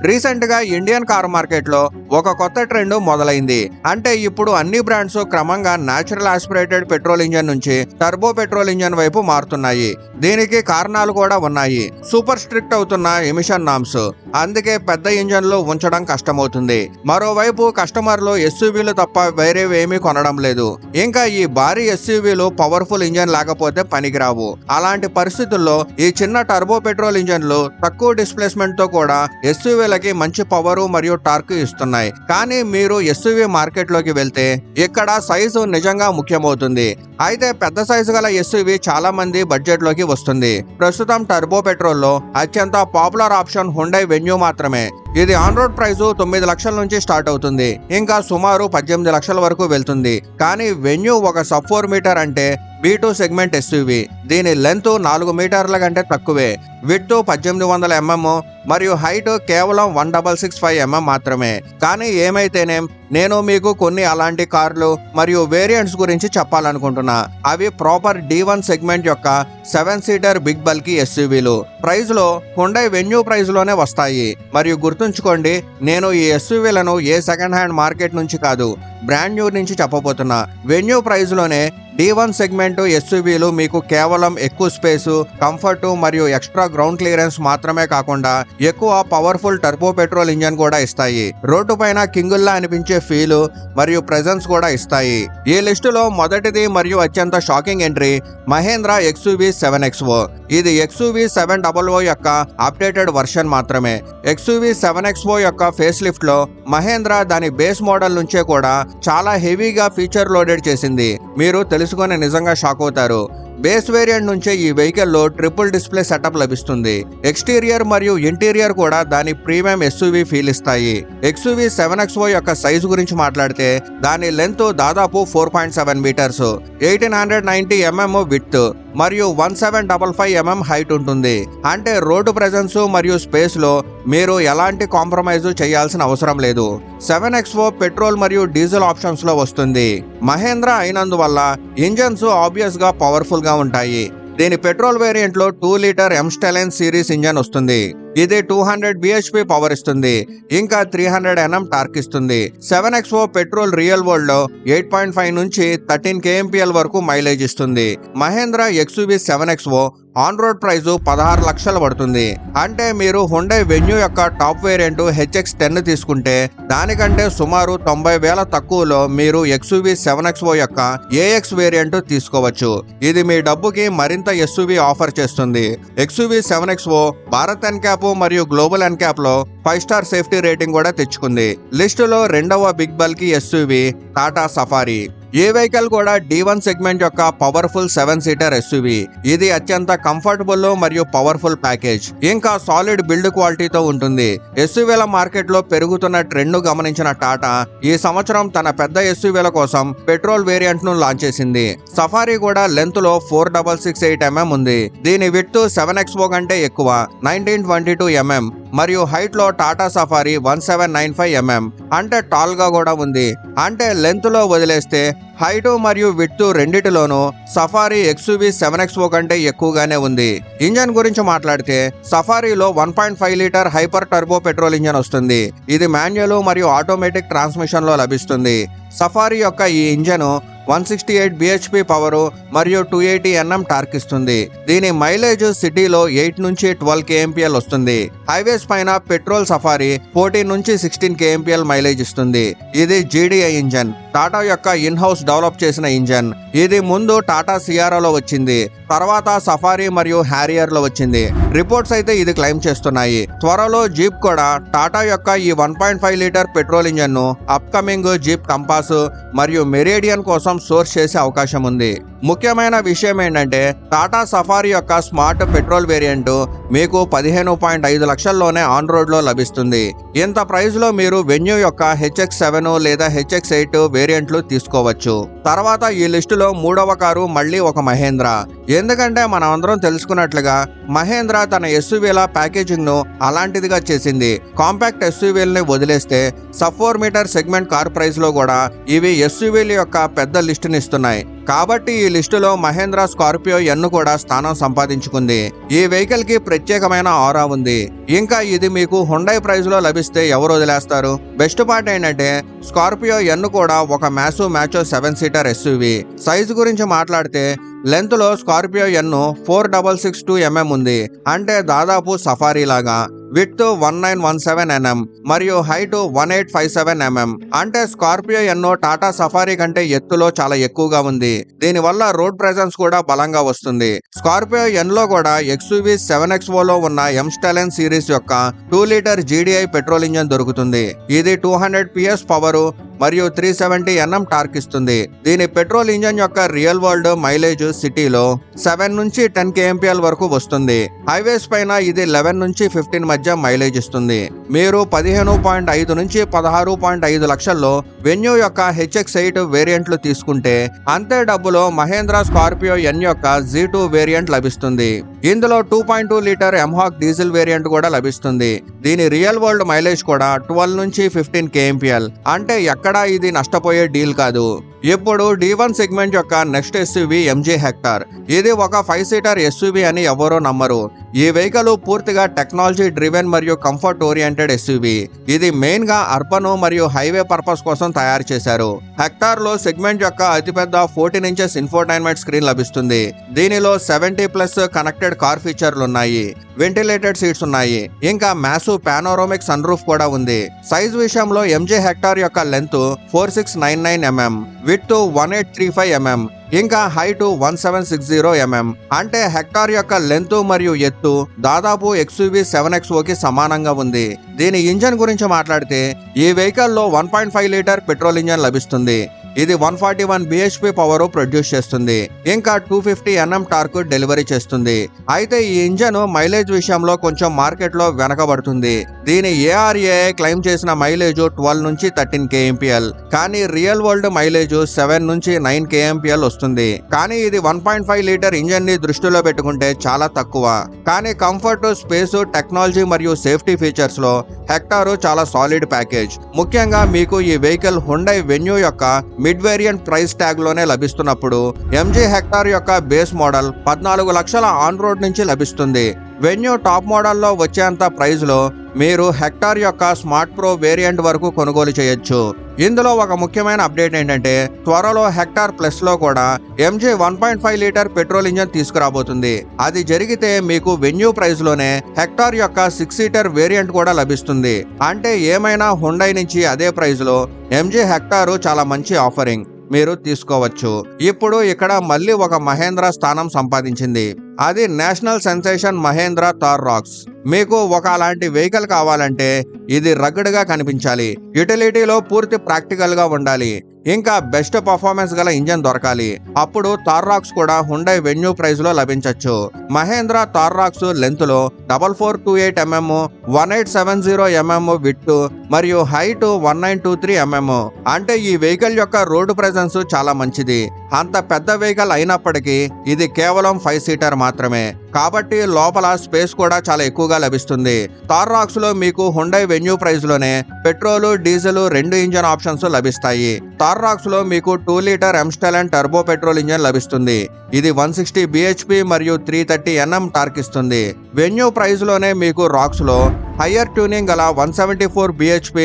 Recent గా Indian car market లో ఒక కొత్త ట్రెండ్ మొదలైంది. అంటే ఇప్పుడు అన్ని బ్రాండ్స్ క్రమంగా న్యాచురల్ ఆస్పిరేటెడ్ పెట్రోల్ ఇంజన్ నుంచి టర్బో పెట్రోల్ ఇంజన్ వైపు మారుతున్నాయి. దీనికి కారణాలు కూడా ఉన్నాయి. సూపర్ స్ట్రిక్ట్ అవుతున్న ఎమిషన్ నామ్స్, అందుకే పెద్ద ఇంజన్లు ఉంచడం కష్టమవుతుంది. మరోవైపు కస్టమర్లు ఎస్యూవీలు తప్ప వేరేవేమీ కొనడం లేదు. ఇంకా ఈ భారీ ఎస్యూవీలు పవర్ఫుల్ ఇంజన్ లేకపోతే పనికిరావు. అలాంటి పరిస్థితుల్లో ఈ చిన్న టర్బో పెట్రోల్ ఇంజన్లు తక్కువ డిస్ప్లేస్మెంట్ తో కూడా ఎస్యూవీలకి మంచి పవర్ మరియు టార్క్ ఇస్తున్నాయి. కానీ మీరు ఎస్యూవీ మార్కెట్ లోకి వెళ్తే ఇక్కడ సైజు నిజంగా ముఖ్యమవుతుంది. అయితే పెద్ద సైజు గల ఎస్యూవీ చాలా మంది బడ్జెట్ లోకి వస్తుంది. ప్రస్తుతం టర్బో పెట్రోల్ లో అత్యంత పాపులర్ ఆప్షన్ హుండై వెన్యూ మాత్రమే. ఇది ఆన్ రోడ్ ప్రైస్ 9 లక్షల నుంచి స్టార్ట్ అవుతుంది. ఇంకా సుమారు 18 లక్షల వరకు వెళ్తుంది. కానీ వెన్యూ ఒక సబ్ 4 మీటర్ అంటే B2 సెగ్మెంట్ ఎస్యూవీ. దీని లెంత్ 4 మీటర్ల కంటే తక్కువే, విడ్త్ 1800 mm మరియు హైట్ కేవలం 1665 mm మాత్రమే. కానీ ఏమైతేనేం నేను మీకు కొన్ని అలాంటి కార్లు మరియు వేరియంట్స్ గురించి చెప్పాలనుకుంటున్నా. అవి ప్రాపర్ D1 సెగ్మెంట్ యొక్క 7 సీటర్ బిగ్ బల్కీ ఎస్యూవీలు. ప్రైస్ లో హుండై వెన్యూ ప్రైస్ లోనే వస్తాయి. మరియు గుర్తుంచుకోండి, నేను ఈ ఎస్యూవీలను ఏ సెకండ్ హ్యాండ్ మార్కెట్ నుంచి కాదు, బ్రాండ్ న్యూ నుంచి చెప్పబోతున్నా. వెన్యూ ప్రైస్ లోనే D1 సెగ్మెంట్ ఎస్యూవీలు మీకు కేవలం ఎక్కువ స్పేస్, కంఫర్ట్ మరియు ఎక్స్ట్రా గ్రౌండ్ క్లియరెన్స్ మాత్రమే కాకుండా ఎక్కువ పవర్ఫుల్ టర్బో పెట్రోల్ ఇంజన్ కూడా ఇస్తాయి. రోడ్డు పైన కింగుల్లా అనిపించే ఫీల్ మరియు ప్రెజెన్స్ కూడా ఇస్తాయి. ఈ లిస్టులో మొదటిది మరియు అత్యంత shocking entry Mahindra XUV 7XO. ఇది XUV 700 యొక్క అప్డేటెడ్ వర్షన్ మాత్రమే. XUV 7XO యొక్క ఫేస్ లిఫ్ట్ లో మహేంద్ర దాని బేస్ మోడల్ నుంచే కూడా చాలా హెవీగా ఫీచర్ లోడెడ్ చేసింది. మీరు తెలుసుకొని నిజంగా షాక్ అవుతారు. బేస్ వేరియంట్ నుంచే ఈ వెహికల్ లో ట్రిపుల్ డిస్ప్లే సెటప్ లభిస్తుంది. ఎక్స్టీరియర్ మరియు ఇంటీరియర్ కూడా దాని ప్రీమియం ఎస్యూవీ ఫీల్ ఇస్తాయి. XUV 7XO యొక్క సైజు గురించి మాట్లాడితే దాని లెంత్ దాదాపు 4.7 మీటర్స్, 1890 mm విడ్త్ మరియు 1755 mm హైట్ ఉంటుంది. అంటే రోడ్డు ప్రెజెన్స్ మరియు స్పేస్ లో మీరు ఎలాంటి కాంప్రమైజ్ చేయాల్సిన అవసరం లేదు. 7XO పెట్రోల్ మరియు డీజిల్ ఆప్షన్స్ లో వస్తుంది. మహేంద్ర అయినందువల్ల ఇంజన్స్ ఆబ్వియస్ గా పవర్ఫుల్ గా ఉంటాయి. దీని పెట్రోల్ వేరియంట్ లో 2 లీటర్ M-Stallion సిరీస్ ఇంజన్ వస్తుంది. ఇది 200 bhp పవర్ ఇస్తుంది. ఇంకా 300 Nm టార్క్ ఇస్తుంది. 7XO పెట్రోల్ రియల్ వరల్డ్ లో 8.5 నుంచి 13 kmpl వరకు మైలేజ్ ఇస్తుంది. Mahindra XUV 7XO on road price 16 లక్షలు పడుతుంది. అంటే మీరు హుండై వెన్యూ యొక్క టాప్ వేరియంట్ HX10 తీసుకుంటే దానికంటే సుమారు 90,000 తక్కువలో మీరు XUV 7XO యొక్క AX వేరియంట్ తీసుకోవచ్చు. ఇది మీ డబ్బుకి మరింత SUV ఆఫర్ చేస్తుంది. XUV 7XO భారత్ NCAP మరియు గ్లోబల్ NCAP లో 5 స్టార్ సేఫ్టీ రేటింగ్ కూడా తెచ్చుకుంది. లిస్టులో రెండవ big bulky SUV Tata Safari. ఈ వెహికల్ కూడా D1 సెగ్మెంట్ యొక్క పవర్ఫుల్ 7 సీటర్ ఎస్యూవీ. ఇది అత్యంత కంఫర్టబుల్ మరియు పవర్ఫుల్ ప్యాకేజ్. ఇంకా సాలిడ్ బిల్డ్ క్వాలిటీతో ఉంటుంది. ఎస్యూవీల మార్కెట్ లో పెరుగుతున్న ట్రెండ్ గమనించిన టాటా ఈ సంవత్సరం తన పెద్ద ఎస్యూవీల కోసం పెట్రోల్ వేరియంట్ ను లాంచ్ చేసింది. సఫారీ కూడా లెంత్ లో 4668 mm ఉంది. దీని విడ్త్ 7XO కంటే ఎక్కువ, 1922 mm మరియు హైట్ లో టాటా సఫారీ 1795 mm. అంటే టాల్ గా కూడా ఉంది. అంటే లెంత్ లో వదిలేస్తే హైట్ మరియు విడ్త్ రెండిటిలోనూ సఫారీ XUV 7XO కంటే ఎక్కువగానే ఉంది. ఇంజన్ గురించి మాట్లాడితే సఫారీలో 1.5 litre hyper turbo petrol engine వస్తుంది. ఇది మాన్యువల్ మరియు ఆటోమేటిక్ ట్రాన్స్మిషన్ లో లభిస్తుంది. సఫారీ యొక్క ఈ ఇంజన్ 168 bhp పవర్ మరియు 280 Nm టార్క్ ఇస్తుంది. దీని మైలేజ్ సిటీలో 8 నుంచి 12 kmpl వస్తుంది. హైవేస్ పైన పెట్రోల్ సఫారీ 14 నుంచి 16 kmpl మైలేజ్ ఇస్తుంది. ఇది GDI ఇంజన్, టాటా యొక్క ఇన్ హౌస్ డెవలప్ చేసిన ఇంజన్. ఇది ముందు టాటా సియారాలో వచ్చింది, తర్వాత సఫారీ మరియు హ్యారియర్ లో వచ్చింది. రిపోర్ట్స్ అయితే ఇది క్లెయిమ్ చేస్తున్నాయి. త్వరలో జీప్ కూడా టాటా యొక్క ఈ 1.5 లీటర్ పెట్రోల్ ఇంజన్ ను అప్కమింగ్ జీప్ కంపాస్ మరియు మెరిడియన్ కోసం సోర్స్ చేసే అవకాశం ఉంది. ముఖ్యమైన విషయం ఏంటంటే టాటా సఫారీ యొక్క స్మార్ట్ పెట్రోల్ వేరియంట్ మీకు 15.5 లక్షల్లోనే ఆన్ రోడ్ లో లభిస్తుంది. ఇంత ప్రైస్ లో మీరు వెన్యూ యొక్క HX7 లేదా HX8 వేరియంట్లు తీసుకోవచ్చు. తర్వాత ఈ లిస్టులో మూడవ కారు మళ్ళీ ఒక మహేంద్ర. ఎందుకంటే మనం అందరం తెలుసుకున్నట్లుగా మహేంద్ర తన ఎస్యూవీల ప్యాకేజింగ్ ను అలాంటిదిగా చేసింది. కాంపాక్ట్ ఎస్యూవీలని వదిలేస్తే sub 4 metre segment car price లో కూడా ఇవి ఎస్యూవీల యొక్క పెద్ద లిస్టుని ఇస్తున్నాయి. కాబట్టి ఈ లిస్టులో మహేంద్ర స్కార్పియో ఎన్ కూడా స్థానం సంపాదించుకుంది. ఈ వెహికల్ కి ప్రత్యేకమైన ఆరా ఉంది. ఇంకా ఇది మీకు హుండై ప్రైస్ లో లభిస్తే ఎవరు వదిలేస్తారు? బెస్ట్ పార్ట్ ఏంటంటే స్కార్పియో ఎన్ కూడా ఒక మ్యాచో 7 సీటర్ ఎస్యూవి. సైజు గురించి మాట్లాడితే లెంత్ లో స్కార్పియో ఎన్ 4662 mm ఉంది, అంటే దాదాపు సఫారీ లాగా. విడ్త్ 1917 mm మరియు హైట్ 1857 mm, అంటే స్కార్పియో ఎన్ టాటా సఫారీ కంటే ఎత్తులో చాలా ఎక్కువగా ఉంది. దీనివల్ల రోడ్ ప్రెజెన్స్ కూడా బలంగా వస్తుంది. స్కార్పియో ఎన్ లో కూడా ఎక్స్యూవీ 7XO లో ఉన్న ఎం స్టాలియన్ సిరీస్ యొక్క 2 లీటర్ GDI పెట్రోల్ ఇంజన్ దొరుకుతుంది. ఇది 200 PS పవర్ మరియు 370 Nm టార్క్ ఇస్తుంది. దీని పెట్రోల్ ఇంజన్ యొక్క రియల్ వరల్డ్ మైలేజ్ సిటీలో 7 నుంచి 10 kmpl వరకు వస్తుంది. హైవేస్ పైన ఇది 11 నుంచి 15 మధ్య మైలేజ్ ఇస్తుంది. మీరు 15.5 నుంచి 16.5 లక్షల్లో వెన్యూ యొక్క HX8 వేరియంట్లు తీసుకుంటే అంతే డబ్బులో మహేంద్ర స్కార్పియో ఎన్ యొక్క Z2 వేరియంట్ లభిస్తుంది. ఇందులో 2.2 లీటర్ ఎంహాక్ డీజిల్ వేరియంట్ కూడా లభిస్తుంది. దీని రియల్ వరల్డ్ మైలేజ్ కూడా 12 నుంచి 15 kmpl, అంటే ఎక్కడా ఇది నష్టపోయే డీల్ కాదు. ఇప్పుడు D1 సెగ్మెంట్ యొక్క నెక్స్ట్ ఎస్యూవీ MG హెక్టార్. ఇది ఒక 5 సీటర్ ఎస్యూవీ అని ఎవరో నమ్మరు. ఈ వెహికల్ పూర్తిగా టెక్నాలజీ డ్రివెన్ మరియు కంఫర్ట్ ఓరియంటెడ్ ఎస్యూవీ. ఇది మెయిన్ గా అర్బన్ మరియు హైవే పర్పస్ కోసం తయారు చేశారు. హెక్టార్ లో సెగ్మెంట్ యొక్క అతిపెద్ద 14 ఇంచెస్ ఇన్ఫోటైన్మెంట్ స్క్రీన్ లభిస్తుంది. దీనిలో 70+ కనెక్టెడ్ కార్ ఫీచర్లు ఉన్నాయి, వెంటిలేటెడ్ సీట్స్ ఉన్నాయి, ఇంకా మ్యాసివ్ పానోరామిక్ సన్ రూఫ్ కూడా ఉంది. సైజ్ విషయంలో MG హెక్టార్ యొక్క లెంత్ 4699 mm, విడ్త్ 1835 mm, ఇంకా హైట్ 1760 mm, అంటే హెక్టార్ యొక్క లెంత్ మరియు ఎత్తు దాదాపు ఎక్స్యూవీ 7XO కి సమానంగా ఉంది. దీని ఇంజన్ గురించి మాట్లాడితే ఈ వెహికల్ లో 1.5 లీటర్ పెట్రోల్ ఇంజన్ లభిస్తుంది. ఇది 141 bhp పవర్ ప్రొడ్యూస్ చేస్తుంది. ఇంకా 250 Nm టార్క్ డెలివరీ చేస్తుంది. అయితే ఈ ఇంజన్ మైలేజ్ విషయంలో కొంచెం మార్కెట్ లో వెనకబడుతుంది. దీని ARAI క్లెయిమ్ చేసిన మైలేజ్ 12 నుంచి 13 kmpl, కానీ రియల్ వరల్డ్ మైలేజ్ 7 నుంచి 9 kmpl వస్తుంది. కానీ ఇది 1.5 లీటర్ ఇంజన్ ని దృష్టిలో పెట్టుకుంటే చాలా తక్కువ. కానీ కంఫర్ట్, స్పేస్, టెక్నాలజీ మరియు సేఫ్టీ ఫీచర్స్ లో హెక్టార్ చాలా సాలిడ్ ప్యాకేజ్. ముఖ్యంగా మీకు ఈ వెహికల్ హుండై వెన్యూ యొక్క మిడ్ వేరియంట్ ప్రైస్ ట్యాగ్ లోనే లభిస్తున్నప్పుడు MG హెక్టార్ యొక్క బేస్ మోడల్ 14 లక్షల ఆన్ రోడ్ నుంచి లభిస్తుంది. వెన్యూ టాప్ మోడల్లో వచ్చేంత ప్రైజ్ లో మీరు హెక్టార్ యొక్క స్మార్ట్ ప్రో వేరియంట్ వరకు కొనుగోలు చేయొచ్చు. ఇందులో ఒక ముఖ్యమైన అప్డేట్ ఏంటంటే త్వరలో హెక్టార్ ప్లస్ లో కూడా MG 1.5 లీటర్ పెట్రోల్ ఇంజన్ తీసుకురాబోతుంది. అది జరిగితే మీకు వెన్యూ ప్రైస్ లోనే హెక్టార్ యొక్క 6 సీటర్ వేరియంట్ కూడా లభిస్తుంది. అంటే ఏమైనా హుండై నుంచి అదే ప్రైస్ లో MG హెక్టార్ చాలా మంచి ఆఫరింగ్, మీరు తీసుకోవచ్చు. ఇప్పుడు ఇక్కడ మళ్ళీ ఒక మహేంద్ర స్థానం సంపాదించింది. అది national sensation Mahindra Thar Roxx. మీకు ఒక అలాంటి వెహికల్ కావాలంటే ఇది రగ్గడ్ గా కనిపించాలి, యూటిలిటీలో పూర్తి ప్రాక్టికల్ గా ఉండాలి, ఇంకా బెస్ట్ పర్ఫార్మెన్స్ గల ఇంజన్ దొరకాలి. అప్పుడు థార్ రాక్స్ కూడా హుండై వెన్యూ ప్రైస్ లో లభించవచ్చు. మహేంద్ర థార్ రాక్స్ లెంత్ లో 4428 mm, 1870 mm విడ్త్ మరియు హైట్ 1923 mm, అంటే ఈ వెహికల్ యొక్క రోడ్డు ప్రెజెన్స్ చాలా మంచిది. అంత పెద్ద వెహికల్ అయినప్పటికీ ఇది కేవలం 5 సీటర్ మాత్రమే, కాబట్టి లోపల స్పేస్ కూడా చాలా ఎక్కువగా లభిస్తుంది. థార్ రాక్స్ లో మీకు హుండై వెన్యూ ప్రైస్ లోనే పెట్రోల్, డీజిల్ 2 ఇంజన్ ఆప్షన్స్ లభిస్తాయి. థార్ రాక్స్ లో మీకు 2 లీటర్ ఎం స్టాలియన్ టర్బో పెట్రోల్ ఇంజన్ లభిస్తుంది. ఇది 160 bhp మరియు 330 Nm టార్క్ ఇస్తుంది. వెన్యూ ప్రైస్ లోనే మీకు రాక్స్ లో హయ్యర్ ట్యూనింగ్ గల 174 bhp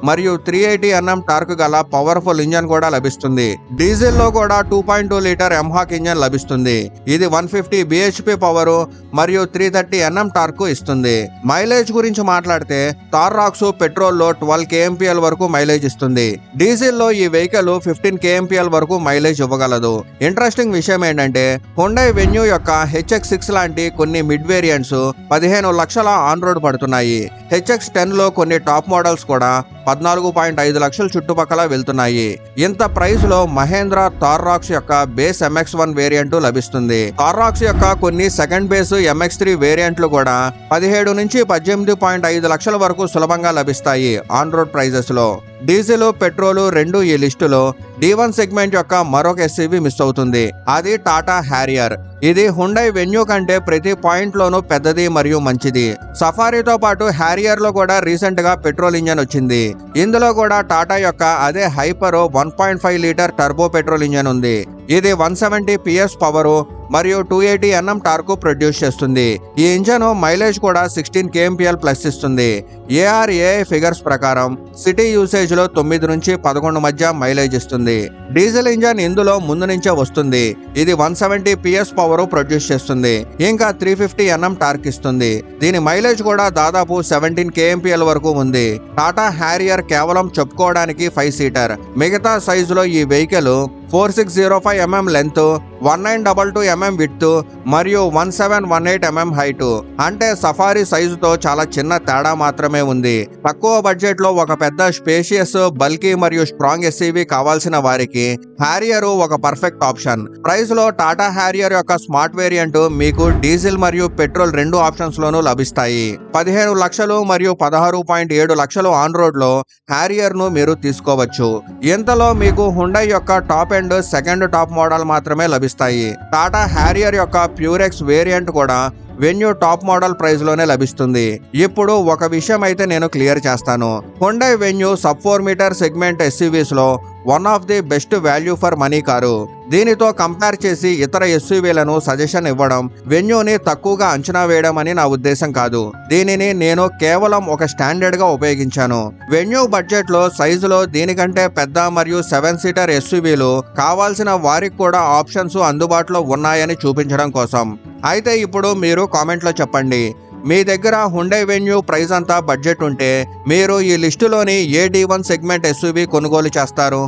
మరియు 380 Nm టార్క్ గల పవర్ఫుల్ ఇంజన్ కూడా లభిస్తుంది. డీజిల్ లో కూడా 2.2 లీటర్ ఎంహాక్ ఇంజన్ లభిస్తుంది. ఇది 150 bhp పవర్ మరియు 330 Nm టార్క్ ఇస్తుంది. మైలేజ్ గురించి మాట్లాడితే థార్ రాక్స్ పెట్రోల్ లో 12 kmpl వరకు మైలేజ్ ఇస్తుంది. డీజిల్ లో ఈ వెహికల్ 15 kmpl వరకు మైలేజ్ ఇవ్వగలదు. ఇంట్రెస్టింగ్ విషయం ఏంటంటే హుండై వెన్యూ యొక్క HX6 లాంటి కొన్ని మిడ్ వేరియంట్స్ 15 లక్షల ఆన్ రోడ్ పడుతున్నాయి. HX10 లో కొన్ని టాప్ మోడల్స్ కూడా 14.5 లక్షల చుట్టుపక్కల వెళ్తున్నాయి. ఇంత ప్రైస్ లో మహేంద్ర థార్ రాక్స్ యొక్క బేస్ MX1 వేరియంట్ లభిస్తుంది. థార్ రాక్స్ యొక్క కొన్ని సెకండ్ బేస్ MX3 వేరియంట్లు కూడా 17 నుంచి 18.5 లక్షల వరకు సులభంగా లభిస్తాయి ఆన్ రోడ్ ప్రైజెస్ లో. డీజిల్, పెట్రోల్ రెండు ఈ లిస్టులో D1 సెగ్మెంట్ యొక్క మరొక ఎస్యూవీ మిస్ అవుతుంది. అది టాటా హ్యారియర్. ఇది హుండై వెన్యూ కంటే ప్రతి పాయింట్ లోనూ పెద్దది మరియు మంచిది. సఫారీతో పాటు హ్యారియర్ లో కూడా రీసెంట్ గా పెట్రోల్ ఇంజన్ వచ్చింది. ఇందులో కూడా టాటా యొక్క అదే hyper 1.5 litre turbo petrol engine ఉంది. ఇది 170 PS పవర్ మరియు 280 Nm టార్క్ ప్రొడ్యూస్ చేస్తుంది. ఈ ఇంజన్ మైలేజ్ కూడా 16 kmpl ప్లస్ ఇస్తుంది. ARAI ఫిగర్స్ ప్రకారం సిటీ యూసేజ్ లో 9 నుంచి 11 మధ్య మైలేజ్ ఇస్తుంది. డీజిల్ ఇంజన్ ఇందులో ముందు నుంచే వస్తుంది. ఇది 170 PS పవర్ ప్రొడ్యూస్ చేస్తుంది. ఇంకా 350 Nm టార్క్ ఇస్తుంది. దీని మైలేజ్ కూడా దాదాపు 17 kmpl వరకు ఉంది. టాటా హ్యారియర్ కేవలం చెప్పుకోవడానికి 5 సీటర్. మిగతా సైజులో ఈ vehicle 4605 mm length, 1922 mm width మరియు 1718 mm హైట్. అంటే సఫారీ సైజుతో చాలా చిన్న తేడా మాత్రమే ఉంది. తక్కువ బడ్జెట్ లో ఒక పెద్ద స్పేషియస్, బల్కీ మరియు స్ట్రాంగ్ ఎస్యూవీ కావాల్సిన వారికి హ్యారియర్ ఒక పర్ఫెక్ట్ ఆప్షన్. ప్రైస్ లో టాటా హ్యారియర్ యొక్క స్మార్ట్ వేరియంట్ మీకు డీజిల్ మరియు పెట్రోల్ రెండు ఆప్షన్స్ లోనూ లభిస్తాయి. 15 లక్షలు మరియు 16.7 లక్షలు ఆన్ రోడ్ లో హ్యారియర్ ను మీరు తీసుకోవచ్చు. ఇంతలో మీకు హుండై యొక్క top and second top model మాత్రమే లభిస్తాయి. టాటా హ్యారియర్ యొక్క ప్యూరెక్స్ వేరియంట్ కూడా వెన్యూ టాప్ మోడల్ ప్రైస్ లోనే లభిస్తుంది. ఇప్పుడు ఒక విషయం అయితే నేను క్లియర్ చేస్తాను. Hyundai venue sub 4 metre segment SUVs లో one of the best value for money car. దీనితో కంపేర్ చేసి ఇతర ఎస్యూవీలను సజెషన్ ఇవ్వడం, వెన్యూని తక్కువగా అంచనా వేయడం అని నా ఉద్దేశం కాదు. దీనిని నేను కేవలం ఒక స్టాండర్డ్ గా ఉపయోగించాను. వెన్యూ బడ్జెట్ లో సైజులో దీనికంటే పెద్ద మరియు 7 సీటర్ ఎస్యూవీలు కావాల్సిన వారికి కూడా ఆప్షన్స్ అందుబాటులో ఉన్నాయని చూపించడం కోసం. అయితే ఇప్పుడు మీరు కామెంట్లో చెప్పండి, మీ దగ్గర హుండై వెన్యూ ప్రైస్ అంతా బడ్జెట్ ఉంటే మీరు ఈ లిస్టులోని ఏ D1 సెగ్మెంట్ ఎస్యూవీ కొనుగోలు చేస్తారు?